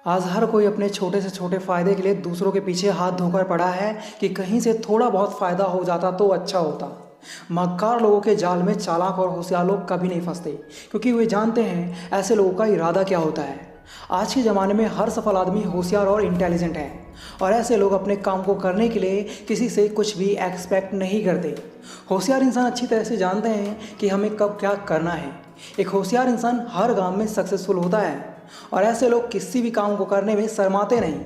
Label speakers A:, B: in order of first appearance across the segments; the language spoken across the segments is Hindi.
A: आज हर कोई अपने छोटे से छोटे फ़ायदे के लिए दूसरों के पीछे हाथ धोकर पड़ा है कि कहीं से थोड़ा बहुत फ़ायदा हो जाता तो अच्छा होता। मक्कार लोगों के जाल में चालाक और होशियार लोग कभी नहीं फंसते, क्योंकि वे जानते हैं ऐसे लोगों का इरादा क्या होता है। आज के ज़माने में हर सफल आदमी होशियार और इंटेलिजेंट है, और ऐसे लोग अपने काम को करने के लिए किसी से कुछ भी एक्सपेक्ट नहीं करते। होशियार इंसान अच्छी तरह से जानते हैं कि हमें कब क्या करना है। एक होशियार इंसान हर काम में सक्सेसफुल होता है, और ऐसे लोग किसी भी काम को करने में शर्माते नहीं।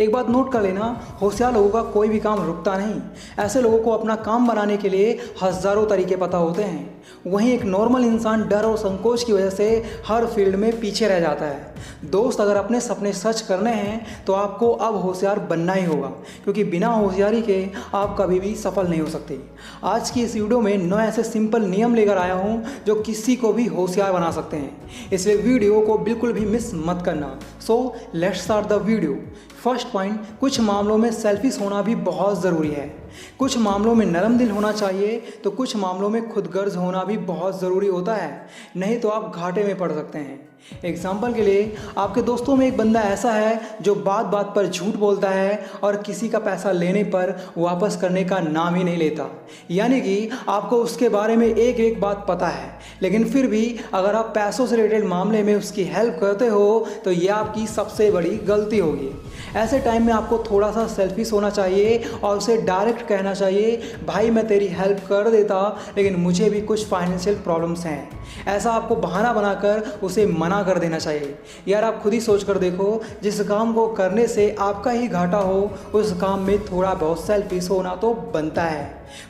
A: एक बात नोट कर लेना, होशियार लोगों का कोई भी काम रुकता नहीं। ऐसे लोगों को अपना काम बनाने के लिए हज़ारों तरीके पता होते हैं। वहीं एक नॉर्मल इंसान डर और संकोच की वजह से हर फील्ड में पीछे रह जाता है। दोस्त, अगर अपने सपने सच करने हैं तो आपको अब होशियार बनना ही होगा, क्योंकि बिना होशियारी के आप कभी भी सफल नहीं हो सकते। आज की इस वीडियो में 9 ऐसे सिंपल नियम लेकर आया हूँ जो किसी को भी होशियार बना सकते हैं, इसलिए वीडियो को बिल्कुल भी मिस मत करना। So let's start the video. First point, कुछ मामलों में सेल्फिश होना भी बहुत ज़रूरी है। कुछ मामलों में नरम दिल होना चाहिए तो कुछ मामलों में खुदगर्ज होना भी बहुत ज़रूरी होता है, नहीं तो आप घाटे में पड़ सकते हैं। एग्जाम्पल के लिए, आपके दोस्तों में एक बंदा ऐसा है जो बात बात पर झूठ बोलता है और किसी का पैसा लेने पर वापस करने का नाम ही नहीं लेता। यानी कि आपको उसके बारे में एक एक बात पता है, लेकिन फिर भी अगर आप पैसों से रिलेटेड मामले में उसकी हेल्प करते हो तो यह आपकी सबसे बड़ी गलती होगी। ऐसे टाइम में आपको थोड़ा सा सेल्फिश होना चाहिए और उसे डायरेक्ट कहना चाहिए, भाई मैं तेरी हेल्प कर देता लेकिन मुझे भी कुछ फाइनेंशियल प्रॉब्लम्स हैं। ऐसा आपको बहाना बनाकर उसे मना कर देना चाहिए। यार, आप खुद ही सोच कर देखो, जिस काम को करने से आपका ही घाटा हो उस काम में थोड़ा बहुत सेल्फिश होना तो बनता है।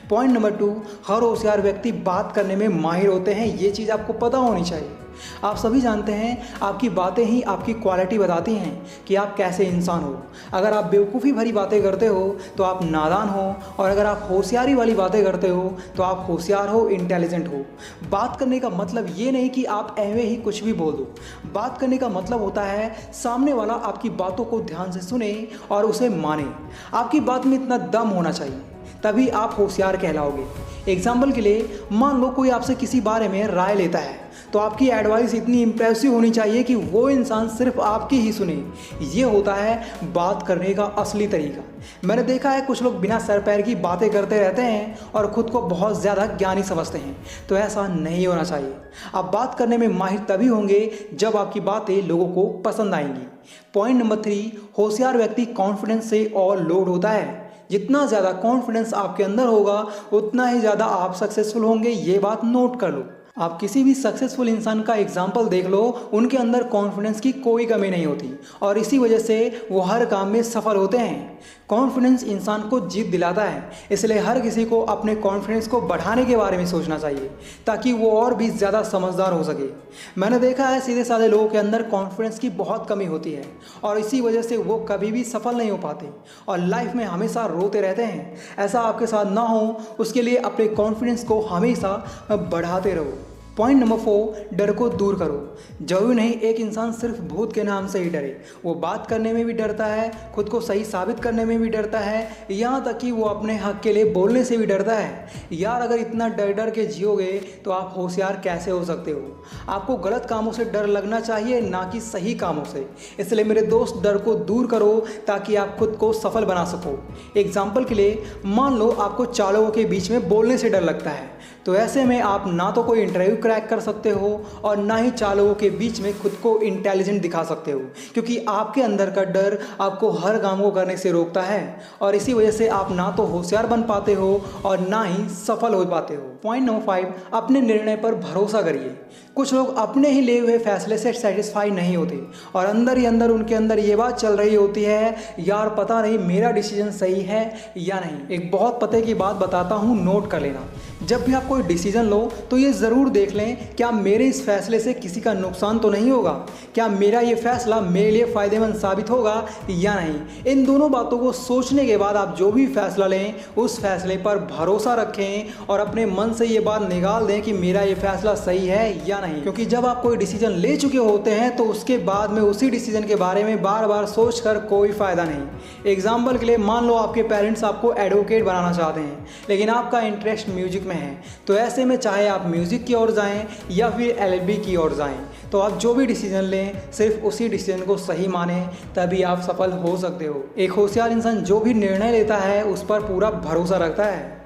A: पॉइंट नंबर 2, हर होशियार व्यक्ति बात करने में माहिर होते हैं, ये चीज़ आपको पता होनी चाहिए। आप सभी जानते हैं आपकी बातें ही आपकी क्वालिटी बताती हैं कि आप कैसे इंसान हो। अगर आप बेवकूफ़ी भरी बातें करते हो तो आप नादान हो, और अगर आप होशियारी वाली बातें करते हो तो आप होशियार हो, इंटेलिजेंट हो। बात करने का मतलब ये नहीं कि आप ऐवे ही कुछ भी बोल दो। बात करने का मतलब होता है सामने वाला आपकी बातों को ध्यान से सुने और उसे माने। आपकी बात में इतना दम होना चाहिए, तभी आप होशियार कहलाओगे। एग्जाम्पल के लिए, मान लो कोई आपसे किसी बारे में राय लेता है तो आपकी एडवाइस इतनी इम्प्रेसिव होनी चाहिए कि वो इंसान सिर्फ आपकी ही सुने। ये होता है बात करने का असली तरीका। मैंने देखा है कुछ लोग बिना सर पैर की बातें करते रहते हैं और ख़ुद को बहुत ज़्यादा ज्ञानी समझते हैं, तो ऐसा नहीं होना चाहिए। आप बात करने में माहिर तभी होंगे जब आपकी बातें लोगों को पसंद आएंगी। पॉइंट नंबर 3, होशियार व्यक्ति कॉन्फिडेंस से और लोड होता है। जितना ज़्यादा कॉन्फिडेंस आपके अंदर होगा उतना ही ज़्यादा आप सक्सेसफुल होंगे, ये बात नोट कर लो। आप किसी भी सक्सेसफुल इंसान का एग्जाम्पल देख लो, उनके अंदर कॉन्फिडेंस की कोई कमी नहीं होती, और इसी वजह से वो हर काम में सफल होते हैं। कॉन्फिडेंस इंसान को जीत दिलाता है, इसलिए हर किसी को अपने कॉन्फिडेंस को बढ़ाने के बारे में सोचना चाहिए ताकि वो और भी ज़्यादा समझदार हो सके। मैंने देखा है सीधे साधे लोगों के अंदर कॉन्फिडेंस की बहुत कमी होती है, और इसी वजह से वो कभी भी सफल नहीं हो पाते और लाइफ में हमेशा रोते रहते हैं। ऐसा आपके साथ ना हो, उसके लिए अपने कॉन्फिडेंस को हमेशा बढ़ाते रहो। पॉइंट नंबर 4, डर को दूर करो। जरूरी नहीं एक इंसान सिर्फ भूत के नाम से ही डरे, वो बात करने में भी डरता है, खुद को सही साबित करने में भी डरता है, यहाँ तक कि वो अपने हक के लिए बोलने से भी डरता है। यार, अगर इतना डर डर के जियोगे तो आप होशियार कैसे हो सकते हो? आपको गलत कामों से डर लगना चाहिए, ना कि सही कामों से। इसलिए मेरे दोस्त, डर को दूर करो ताकि आप खुद को सफल बना सको। एग्जाम्पल के लिए, मान लो आपको चालकों के बीच में बोलने से डर लगता है, तो ऐसे में आप ना तो कोई इंटरव्यू क्रैक कर सकते हो और ना ही चालकों के बीच में खुद को इंटेलिजेंट दिखा सकते हो, क्योंकि आपके अंदर का डर आपको हर काम को करने से रोकता है, और इसी वजह से आप ना तो होशियार बन पाते हो और ना ही सफल हो पाते हो। पॉइंट नंबर 5, अपने निर्णय पर भरोसा करिए। कुछ लोग अपने ही लिए हुए फैसले से सेटिस्फाई नहीं होते और अंदर ही अंदर उनके अंदर ये बात चल रही होती है, यार पता नहीं मेरा डिसीजन सही है या नहीं। एक बहुत पते की बात बताता हूँ, नोट कर लेना। जब भी आप कोई डिसीजन लो तो ये ज़रूर देख लें, क्या मेरे इस फैसले से किसी का नुकसान तो नहीं होगा, क्या मेरा ये फैसला मेरे लिए फ़ायदेमंद साबित होगा या नहीं। इन दोनों बातों को सोचने के बाद आप जो भी फैसला लें उस फैसले पर भरोसा रखें और अपने मन से ये बात निकाल दें कि मेरा ये फैसला सही है या नहीं। क्योंकि जब आप कोई डिसीजन ले चुके होते हैं तो उसके बाद में उसी डिसीजन के बारे में बार बार सोच कर कोई फ़ायदा नहीं। एग्जाम्पल के लिए, मान लो आपके पेरेंट्स आपको एडवोकेट बनाना चाहते हैं लेकिन आपका इंटरेस्ट म्यूजिक में है, तो ऐसे में चाहे आप म्यूज़िक की ओर जाएं या फिर एलएलबी की ओर जाएं, तो आप जो भी डिसीजन लें सिर्फ उसी डिसीजन को सही माने, तभी आप सफल हो सकते हो। एक होशियार इंसान जो भी निर्णय लेता है उस पर पूरा भरोसा रखता है।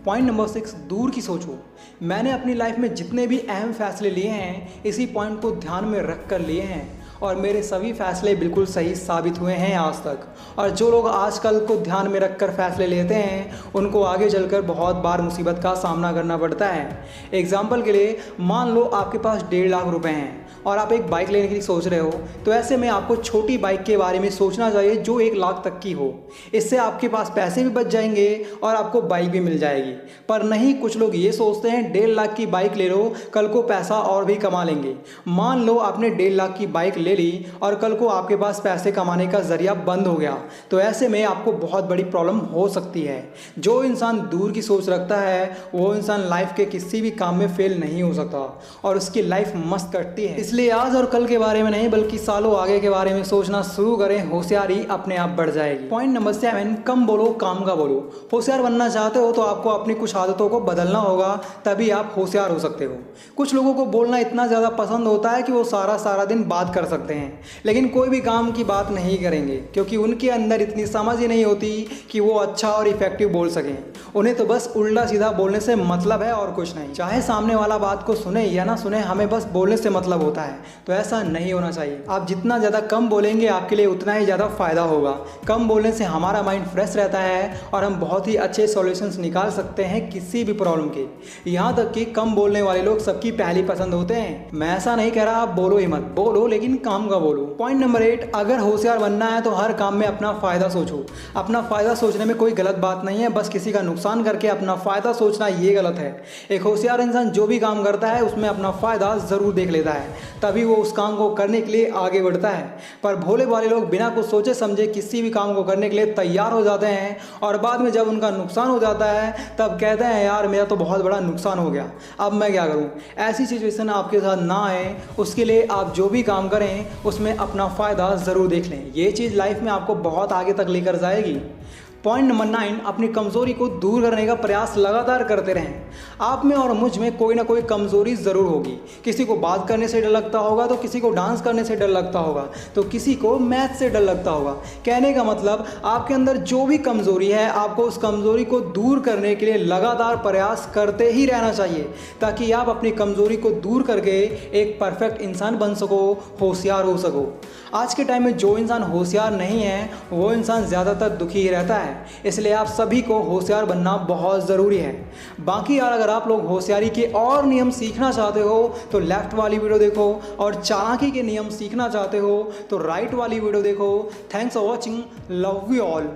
A: पॉइंट नंबर 6, दूर की सोचो। मैंने अपनी लाइफ में जितने भी अहम फैसले लिए हैं इसी पॉइंट को ध्यान में रख कर लिए हैं और मेरे सभी फैसले बिल्कुल सही साबित हुए हैं आज तक। और जो लोग आजकल को ध्यान में रखकर फैसले लेते हैं उनको आगे चलकर बहुत बार मुसीबत का सामना करना पड़ता है। एग्जाम्पल के लिए मान लो आपके पास 1.5 लाख रुपए हैं और आप एक बाइक लेने के लिए सोच रहे हो, तो ऐसे में आपको छोटी बाइक के बारे में सोचना चाहिए जो 1 लाख तक की हो। इससे आपके पास पैसे भी बच जाएंगे और आपको बाइक भी मिल जाएगी। पर नहीं, कुछ लोग ये सोचते हैं 1.5 लाख की बाइक ले लो, कल को पैसा और भी कमा लेंगे। मान लो आपने 1.5 लाख की बाइक ले ली और कल को आपके पास पैसे कमाने का जरिया बंद हो गया, तो ऐसे में आपको बहुत बड़ी प्रॉब्लम हो सकती है। जो इंसान दूर की सोच रखता है वो इंसान लाइफ के किसी भी काम में फेल नहीं हो सकता और उसकी लाइफ मस्त कटती है। इसलिए आज और कल के बारे में नहीं बल्कि सालों आगे के बारे में सोचना शुरू करें, होशियारी अपने आप बढ़ जाएगी। पॉइंट नंबर 7, कम बोलो काम का बोलो। होशियार बनना चाहते हो तो आपको अपनी कुछ आदतों को बदलना होगा, तभी आप होशियार हो सकते हो। कुछ लोगों को बोलना इतना ज़्यादा पसंद होता है कि वो सारा दिन बात कर सकते हैं लेकिन कोई भी काम की बात नहीं करेंगे क्योंकि उनके अंदर इतनी समझ ही नहीं होती कि वो अच्छा और इफेक्टिव बोल सकें। उन्हें तो बस उल्टा सीधा बोलने से मतलब है और कुछ नहीं। चाहे सामने वाला बात को सुने या ना सुने, हमें बस बोलने से मतलब होता है। तो ऐसा नहीं होना चाहिए। आप जितना ज़्यादा कम बोलेंगे आपके लिए उतना ही ज़्यादा फ़ायदा होगा। कम बोलने से हमारा माइंड फ्रेश रहता है और हम बहुत ही अच्छे सॉल्यूशंस निकाल सकते हैं किसी भी प्रॉब्लम के। यहाँ तक कि कम बोलने वाले लोग सबकी पहली पसंद होते हैं। मैं ऐसा नहीं कह रहा आप बोलो ही मत, बोलो लेकिन काम का बोलो। पॉइंट नंबर 8, अगर होशियार बनना है तो हर काम में अपना फ़ायदा सोचो। अपना फ़ायदा सोचने में कोई गलत बात नहीं है, बस किसी का नुकसान करके अपना फ़ायदा सोचना ये गलत है। एक होशियार इंसान जो भी काम करता है उसमें अपना फ़ायदा ज़रूर देख लेता है, तभी वो उस काम को करने के लिए आगे बढ़ता है। पर भोले वाले लोग बिना कुछ सोचे समझे किसी भी काम को करने के लिए तैयार हो जाते हैं और बाद में जब उनका नुकसान हो जाता है तब कहते हैं यार मेरा तो बहुत बड़ा नुकसान हो गया, अब मैं क्या करूं। ऐसी सिचुएशन आपके साथ ना आए उसके लिए आप जो भी काम करें उसमें अपना फ़ायदा ज़रूर देख लें। ये चीज़ लाइफ में आपको बहुत आगे तक लेकर जाएगी। पॉइंट नंबर 9, अपनी कमज़ोरी को दूर करने का प्रयास लगातार करते रहें। आप में और मुझ में कोई ना कोई कमज़ोरी ज़रूर होगी। किसी को बात करने से डर लगता होगा तो किसी को डांस करने से डर लगता होगा तो किसी को मैथ से डर लगता होगा। कहने का मतलब आपके अंदर जो भी कमज़ोरी है आपको उस कमज़ोरी को दूर करने के लिए लगातार प्रयास करते ही रहना चाहिए ताकि आप अपनी कमज़ोरी को दूर करके एक परफेक्ट इंसान बन सको, होशियार हो सको। आज के टाइम में जो इंसान होशियार नहीं है वो इंसान ज़्यादातर दुखी ही रहता है, इसलिए आप सभी को होशियार बनना बहुत ज़रूरी है। बाकी यार अगर आप लोग होशियारी के और नियम सीखना चाहते हो तो लेफ्ट वाली वीडियो देखो और चालाकी के नियम सीखना चाहते हो तो राइट वाली वीडियो देखो। Thanks for watching, love you all.